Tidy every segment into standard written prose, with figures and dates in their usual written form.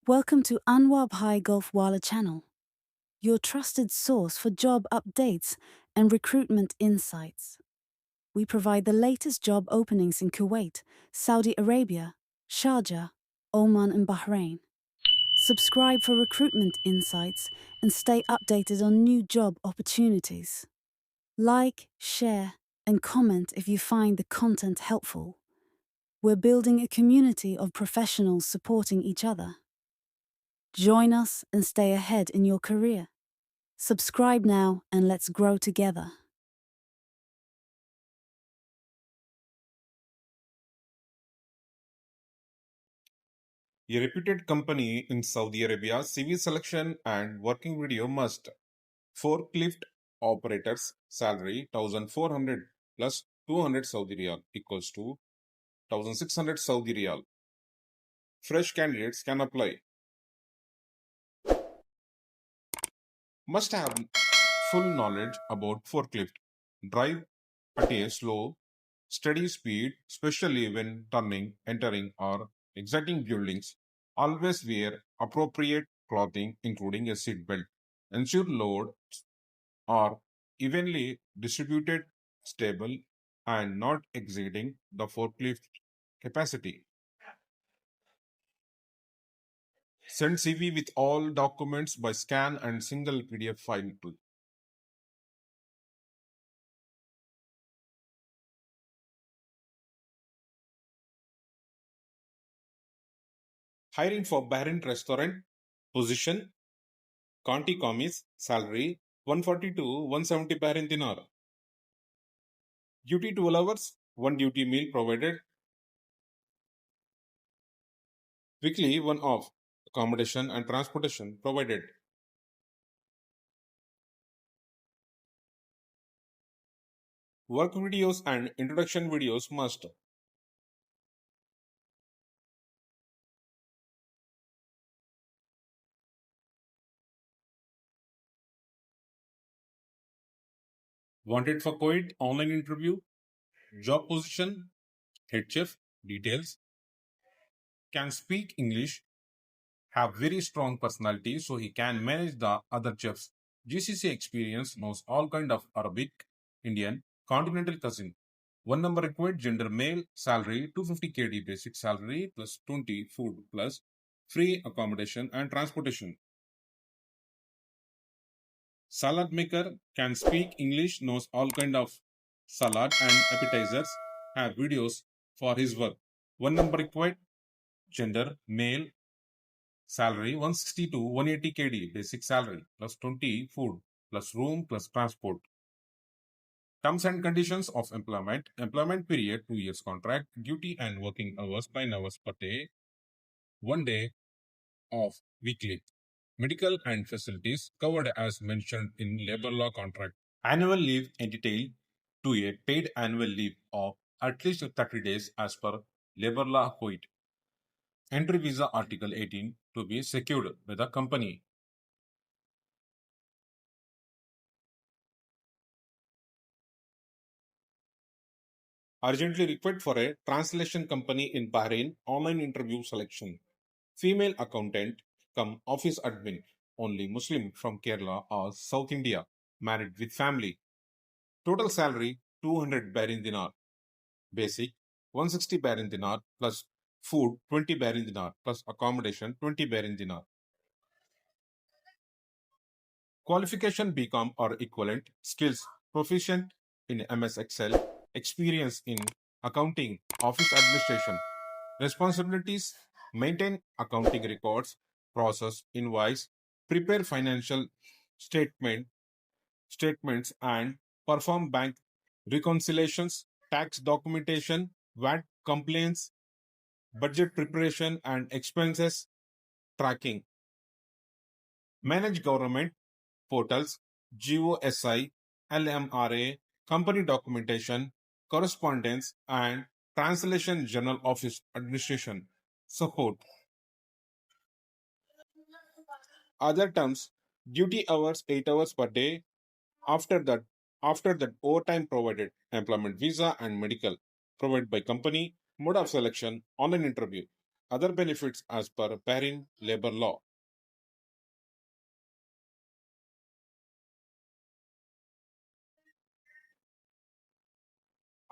Welcome to Anwar Bhai Gulf Wale channel, your trusted source for job updates and recruitment insights. We provide the latest job openings in Kuwait, Saudi Arabia, Sharjah, Oman and Bahrain. Subscribe for recruitment insights and stay updated on new job opportunities. Like, share, and comment if you find the content helpful. We're building a community of professionals supporting each other. Join us and stay ahead in your career. Subscribe now and let's grow together. A reputed company in Saudi Arabia, CV selection and working video must. Forklift operators salary 1400 plus 200 Saudi Riyal equals to 1600 Saudi Riyal. Fresh candidates can apply. Must have full knowledge about forklift. Drive at a slow, steady speed, especially when turning, entering, or exiting buildings. Always wear appropriate clothing, including a seat belt. Ensure loads are evenly distributed, stable, and not exceeding the forklift capacity. Send CV with all documents by scan and single PDF file to. Hiring for Bahrain restaurant position. Conti Commis salary 140 to 170 Bahrain dinar. Duty 12 hours, one duty meal provided. Weekly one off. Accommodation and transportation provided. Work videos and introduction videos must. Wanted for Kuwait online interview. Job position. Head chef. Details. Can speak English. Have very strong personality so he can manage the other chefs. GCC experience, knows all kind of Arabic, Indian, Continental cuisine. One number required, gender male, salary 250 KD basic salary plus 20 food plus free accommodation and transportation. Salad maker can speak English, knows all kind of salad and appetizers, have videos for his work. One number required, gender male, salary 160 to 180 KD basic salary plus 20 food plus room plus transport. Terms and conditions of employment. Employment period 2 years contract. Duty and working hours 9 hours per day. 1 day off weekly. Medical and facilities covered as mentioned in labor law contract. Annual leave entitled to a paid annual leave of at least 30 days as per labor law Kuwait. Entry visa article 18 to be secured by the company. Urgently required for a translation company in Bahrain online interview selection. Female accountant come office admin, only Muslim from Kerala or South India, married with family. Total salary 200 Bahrain dinar. Basic 160 Bahrain dinar plus food 20 Bahrain dinar plus accommodation 20 Bahrain dinar. Qualification BCom or equivalent. Skills proficient in MS Excel. Experience in accounting, office administration. Responsibilities maintain accounting records, process invoice, prepare financial statements and perform bank reconciliations, tax documentation, VAT compliance, budget preparation and expenses tracking. Manage government portals, GOSI, LMRA, company documentation, correspondence, and translation journal office administration support. Other terms, duty hours 8 hours per day. After that overtime provided, employment visa and medical provided by company, mode of selection, online interview. other benefits as per Bahrain labor law.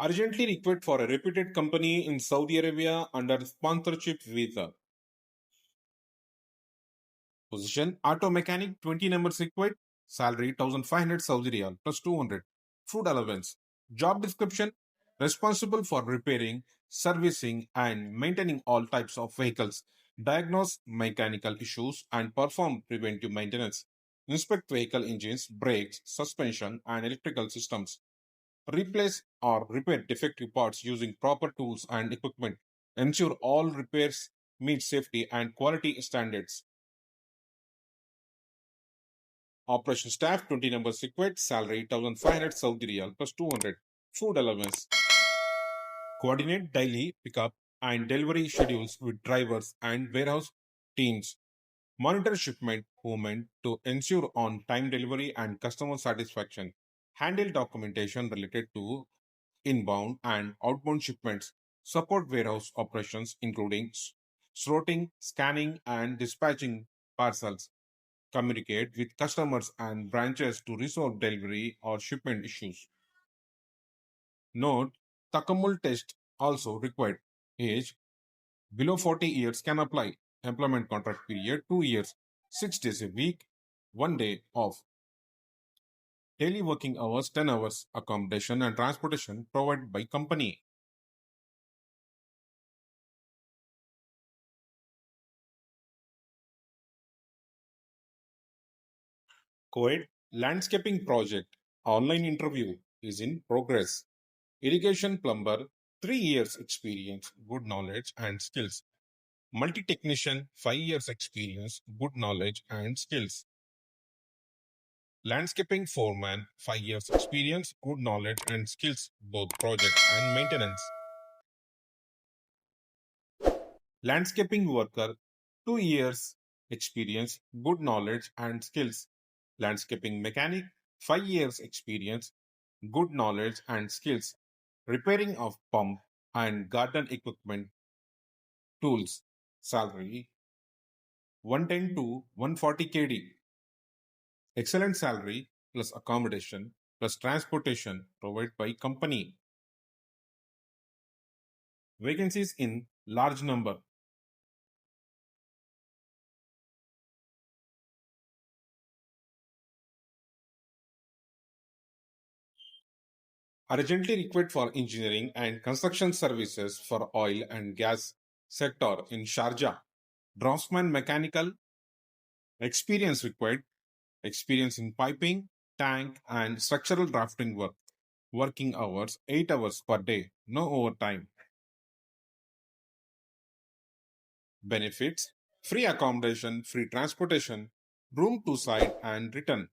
Urgently required for a reputed company in Saudi Arabia under sponsorship visa. Position auto mechanic 20 numbers required. Salary 1500 Saudi Riyal plus 200. Food allowance. Job description responsible for repairing, servicing, and maintaining all types of vehicles. Diagnose mechanical issues and perform preventive maintenance. Inspect vehicle engines, brakes, suspension, and electrical systems. Replace or repair defective parts using proper tools and equipment. Ensure all repairs meet safety and quality standards. Operation staff 20 numbers required. Salary 1500 Saudi Riyal plus 200. Food allowance. Coordinate daily pickup and delivery schedules with drivers and warehouse teams. Monitor shipment movement to ensure on time delivery and customer satisfaction. Handle documentation related to inbound and outbound shipments. Support warehouse operations including sorting, scanning, and dispatching parcels. Communicate with customers and branches to resolve delivery or shipment issues. Note, Takamul test also required. Age below 40 years can apply. Employment contract period 2 years, 6 days a week, 1 day off. Daily working hours 10 hours. Accommodation and transportation provided by company. Kuwait landscaping project online interview is in progress. Irrigation plumber 3 years experience, good knowledge and skills. Multi-technician 5 years experience, good knowledge and skills. Landscaping foreman 5 years experience, good knowledge and skills, both project and maintenance. Landscaping worker 2 years experience, good knowledge and skills. Landscaping mechanic 5 years experience, good knowledge and skills. Repairing of pump and garden equipment tools. Salary 110 to 140 KD. Excellent salary plus accommodation plus transportation provided by company. Vacancies in large number. Urgently required for engineering and construction services for oil and gas sector in Sharjah. Draftsman mechanical experience required. Experience in piping, tank, and structural drafting work. Working hours 8 hours per day, no overtime. Benefits free accommodation, free transportation, room to site and return.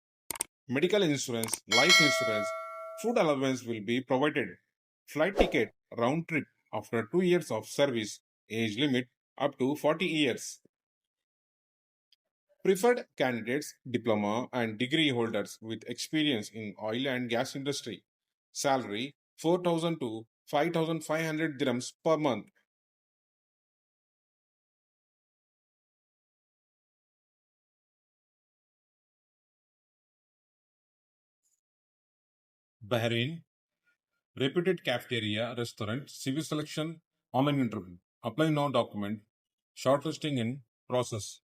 Medical insurance, life insurance, food allowance will be provided. Flight ticket round trip after 2 years of service, age limit up to 40 years. Preferred candidates, diploma and degree holders with experience in oil and gas industry. Salary 4,000 to 5,500 dirhams per month. Bahrain, reputed cafeteria, restaurant, CV selection, online interview. Apply now document, shortlisting in process.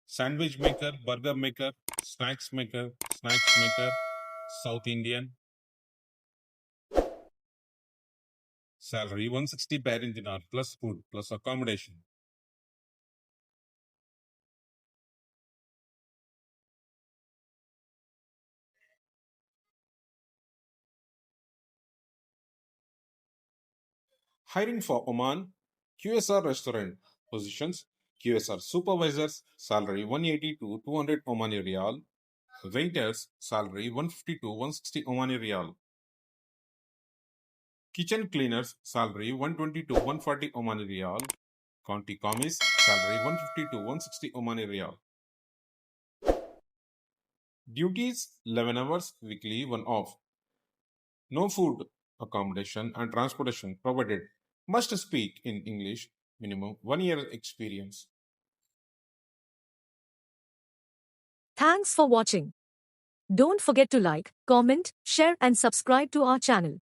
Sandwich maker, burger maker, snacks maker, South Indian. Salary 160 Bahrain dinar plus food plus accommodation. Hiring for Oman, QSR restaurant positions, QSR supervisors, salary 180 to 200 Omani Riyal, waiters, salary 150 to 160 Omani Riyal, kitchen cleaners, salary 120 to 140 Omani Riyal, county commis, salary 150 to 160 Omani Riyal. Duties 11 hours weekly, 1 off. No food, accommodation, and transportation provided. Must speak in English, minimum 1 year experience. Thanks for watching. Don't forget to like, comment, share and subscribe to our channel.